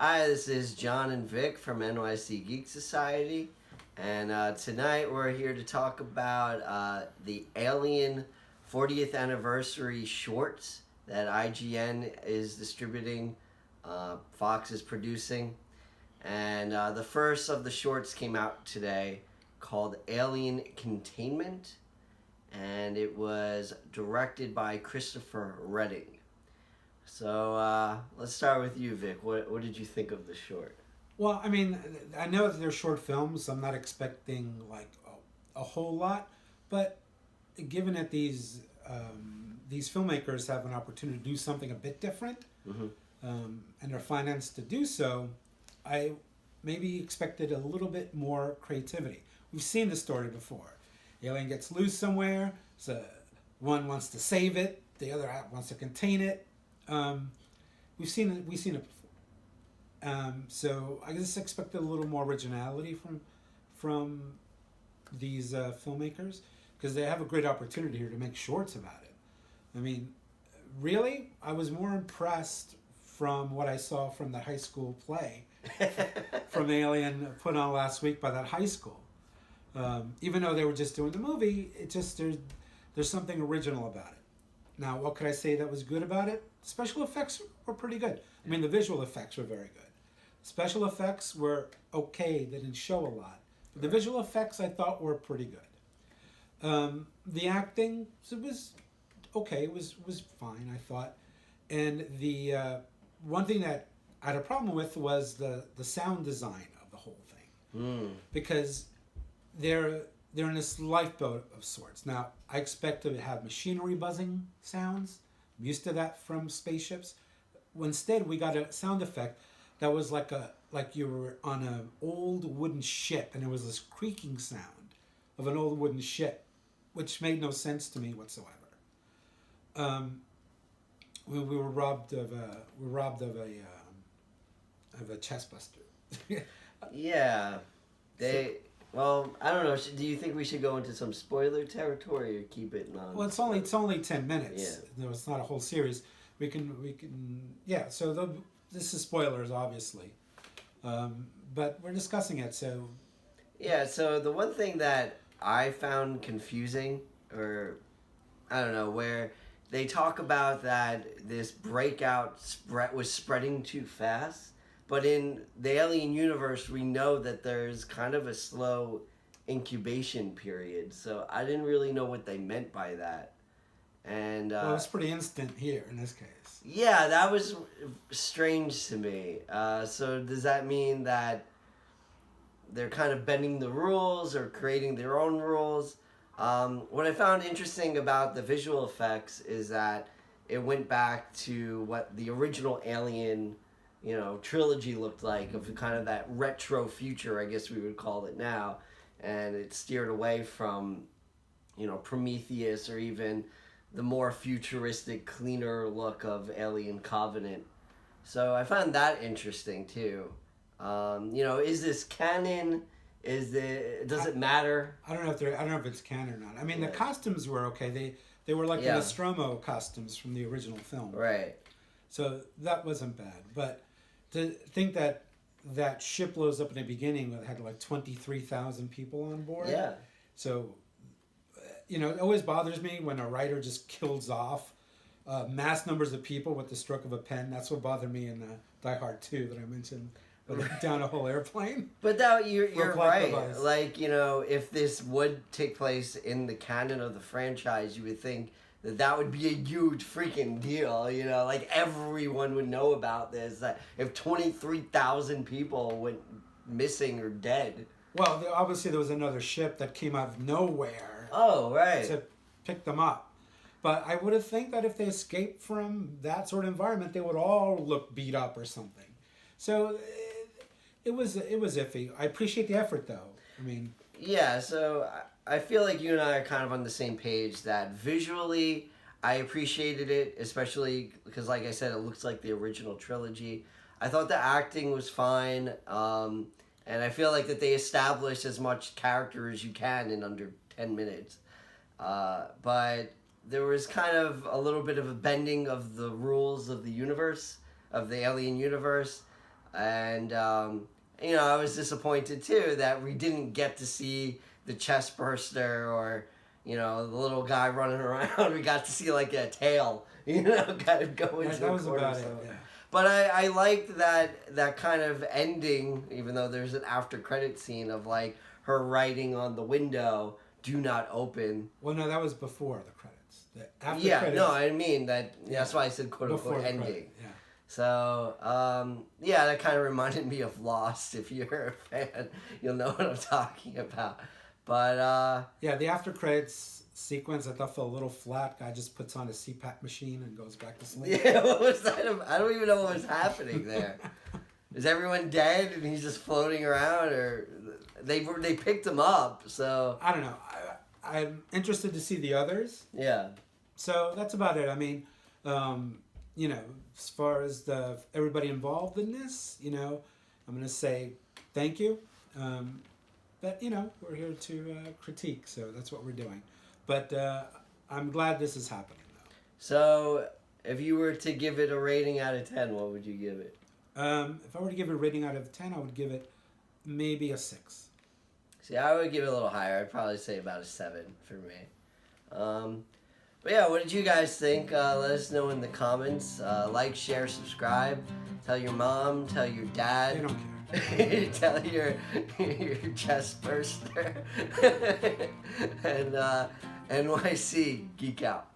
Hi, this is John and Vic from NYC Geek Society, and tonight we're here to talk about the Alien 40th anniversary shorts that IGN is distributing, Fox is producing, and the first of the shorts came out today called Alien Containment, and it was directed by Christopher Redding. So let's start with you, Vic. What did you think of the short? Well, I mean, I know that they're short films. So I'm not expecting like a whole lot, but given that these filmmakers have an opportunity to do something a bit different, Mm-hmm. And they're financed to do so, I maybe expected a little bit more creativity. We've seen the story before. Alien gets loose somewhere, so one wants to save it, the other wants to contain it. We've seen it before. So I just expected a little more originality from these filmmakers, because they have a great opportunity here to make shorts about it. I mean, really, I was more impressed from what I saw from the high school play from Alien put on last week by that high school. Even though they were just doing the movie, there's something original about it. Now, what could I say that was good about it? Special effects were pretty good. I mean, the visual effects were very good. Special effects were okay. They didn't show a lot. But the visual effects, I thought, were pretty good. The acting, it was okay. It was fine, I thought. And the one thing that I had a problem with was the sound design of the whole thing. Because they're in this lifeboat of sorts. Now, I expect to have machinery buzzing sounds. I'm used to that from spaceships. Well, instead, we got a sound effect that was like you were on an old wooden ship, and there was this creaking sound of an old wooden ship, which made no sense to me whatsoever. We were robbed of a chest buster. Yeah, Well, I don't know. Do you think we should go into some spoiler territory or keep it non? Well, it's only 10 minutes. Yeah. No, it's not a whole series. We can. Yeah. So this is spoilers, obviously, but we're discussing it. So. Yeah. So the one thing that I found confusing, or I don't know, where they talk about that this breakout was spreading too fast. But in the Alien universe, we know that there's kind of a slow incubation period. So I didn't really know what they meant by that. And well, it's pretty instant here in this case. Yeah, that was strange to me. So does that mean that they're kind of bending the rules or creating their own rules? What I found interesting about the visual effects is that it went back to what the original Alien trilogy looked like, of kind of that retro future, I guess we would call it now. And it steered away from, Prometheus, or even the more futuristic, cleaner look of Alien Covenant. So I found that interesting too. Is this canon? Does it matter? I don't know if it's canon or not. I mean, the costumes were okay. They were like the Nostromo costumes from the original film. Right. So that wasn't bad, but to think that ship blows up in the beginning that had like 23,000 people on board. Yeah. So, it always bothers me when a writer just kills off mass numbers of people with the stroke of a pen. That's what bothered me in Die Hard 2 that I mentioned, where they down a whole airplane. But you're right. Device. Like, if this would take place in the canon of the franchise, you would think that would be a huge freaking deal, like everyone would know about this, that if 23,000 people went missing or dead. Well, obviously there was another ship that came out of nowhere. Oh, right. To pick them up. But I would have think that if they escaped from that sort of environment, they would all look beat up or something. So it was iffy. I appreciate the effort, though. I mean... Yeah, so I feel like you and I are kind of on the same page that visually I appreciated it, especially because, like I said, it looks like the original trilogy. I thought the acting was fine, and I feel like that they established as much character as you can in under 10 minutes. But there was kind of a little bit of a bending of the rules of the universe, of the Alien universe. And you know, I was disappointed too that we didn't get to see the chest burster or, you know, the little guy running around. We got to see like a tail, you know, kind of go into That the was corner. about So. it. Yeah. But I liked that kind of ending, even though there's an after credit scene of like her writing on the window, "Do not open." Well, no, that was before the credits. The after Yeah, credits, no, I mean that. Yeah. That's why I said "quote before unquote" the ending. credit, yeah. So, yeah, that kind of reminded me of Lost. If you're a fan, you'll know what I'm talking about. But, Yeah, the after credits sequence I thought felt a little flat. Guy just puts on a CPAP machine and goes back to sleep. yeah, what was that? I don't even know what was happening there. Is everyone dead and he's just floating around, or they picked him up? So I don't know. I'm interested to see the others. yeah, So that's about it. I mean, you know, as far as everybody involved in this, you know, I'm going to say thank you. But, you know, we're here to critique, so that's what we're doing. But I'm glad this is happening, though. So if you were to give it a rating out of 10, what would you give it? If I were to give it a rating out of 10, I would give it maybe a 6. See, I would give it a little higher. I'd probably say about a 7 for me. But yeah, what did you guys think? Let us know in the comments. Like, share, subscribe. Tell your mom. Tell your dad. They don't care. Tell your chest burster. And NYC, geek out.